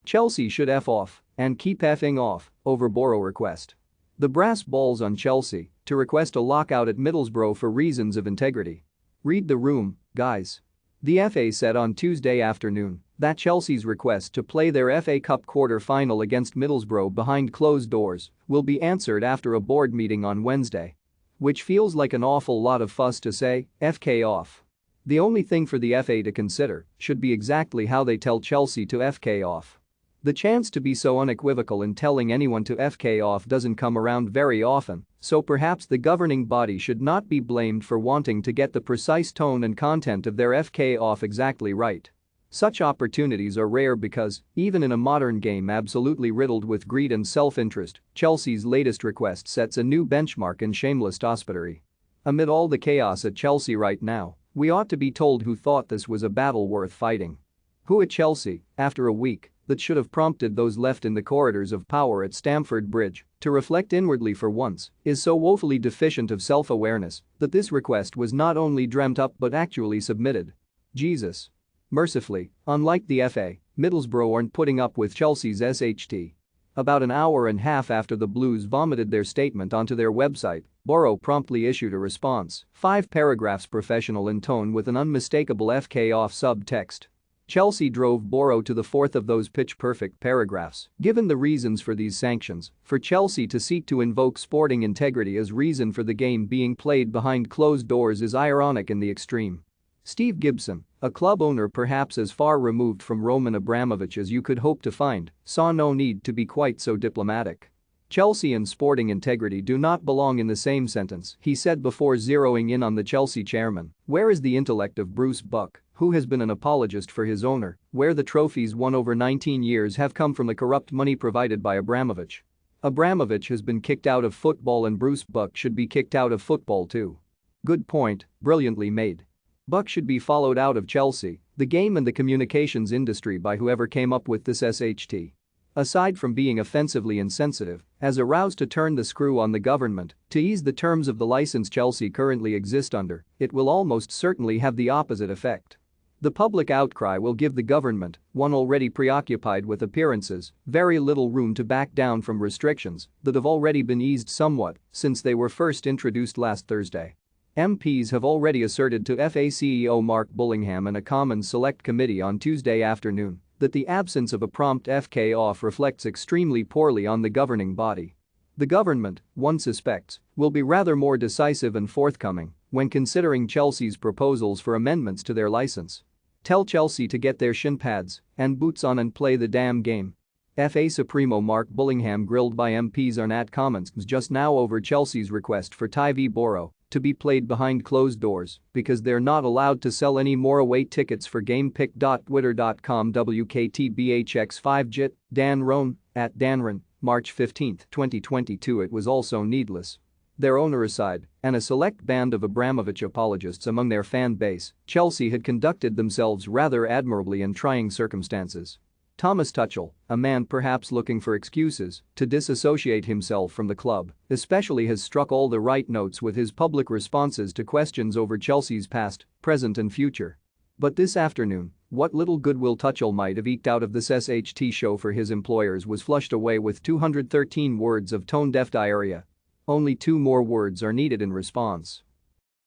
Chelsea should F off and keep effing off over Boro request. The brass balls on Chelsea to request a lockout at Middlesbrough for reasons of integrity. Read the room, guys. The FA said on Tuesday afternoon that Chelsea's request to play their FA Cup quarter-final against Middlesbrough behind closed doors will be answered after a board meeting on Wednesday. Which feels like an awful lot of fuss to say, FK off. The only thing for the FA to consider should be exactly how they tell Chelsea to FK off. The chance to be so unequivocal in telling anyone to FK off doesn't come around very often, so perhaps the governing body should not be blamed for wanting to get the precise tone and content of their FK off exactly right. Such opportunities are rare because, even in a modern game absolutely riddled with greed and self-interest, Chelsea's latest request sets a new benchmark in shameless hospitality. Amid all the chaos at Chelsea right now, we ought to be told who thought this was a battle worth fighting. Who at Chelsea, after a week that should have prompted those left in the corridors of power at Stamford Bridge to reflect inwardly for once, is so woefully deficient of self-awareness that this request was not only dreamt up but actually submitted. Jesus. Mercifully, unlike the FA, Middlesbrough aren't putting up with Chelsea's SHT. About an hour and a half after the Blues vomited their statement onto their website, Boro promptly issued a response, 5 paragraphs professional in tone with an unmistakable FK off subtext. Chelsea drove Boro to the fourth of those pitch-perfect paragraphs. Given the reasons for these sanctions, for Chelsea to seek to invoke sporting integrity as reason for the game being played behind closed doors is ironic in the extreme. Steve Gibson, a club owner perhaps as far removed from Roman Abramovich as you could hope to find, saw no need to be quite so diplomatic. Chelsea and sporting integrity do not belong in the same sentence, he said before zeroing in on the Chelsea chairman. Where is the intellect of Bruce Buck, who has been an apologist for his owner, where the trophies won over 19 years have come from the corrupt money provided by Abramovich? Abramovich has been kicked out of football and Bruce Buck should be kicked out of football too. Good point, brilliantly made. Buck should be followed out of Chelsea, the game and the communications industry by whoever came up with this SHT. Aside from being offensively insensitive, has aroused to turn the screw on the government to ease the terms of the license Chelsea currently exist under, it will almost certainly have the opposite effect. The public outcry will give the government, one already preoccupied with appearances, very little room to back down from restrictions that have already been eased somewhat since they were first introduced last Thursday. MPs have already asserted to FA CEO Mark Bullingham and a Commons Select Committee on Tuesday afternoon that the absence of a prompt FK off reflects extremely poorly on the governing body. The government, one suspects, will be rather more decisive and forthcoming when considering Chelsea's proposals for amendments to their license. Tell Chelsea to get their shin pads and boots on and play the damn game. FA Supremo Mark Bullingham grilled by MPs on at Commons just now over Chelsea's request for Ty v Boro to be played behind closed doors because they're not allowed to sell any more away tickets for gamepick.twitter.com WKTBHX5JIT, Dan Roan, at Danron, March 15, 2022. It was also needless. Their owner aside, and a select band of Abramovich apologists among their fan base, Chelsea had conducted themselves rather admirably in trying circumstances. Thomas Tuchel, a man perhaps looking for excuses to disassociate himself from the club, especially has struck all the right notes with his public responses to questions over Chelsea's past, present and future. But this afternoon, what little goodwill Tuchel might have eked out of this SHT show for his employers was flushed away with 213 words of tone-deaf diarrhea. Only 2 more words are needed in response.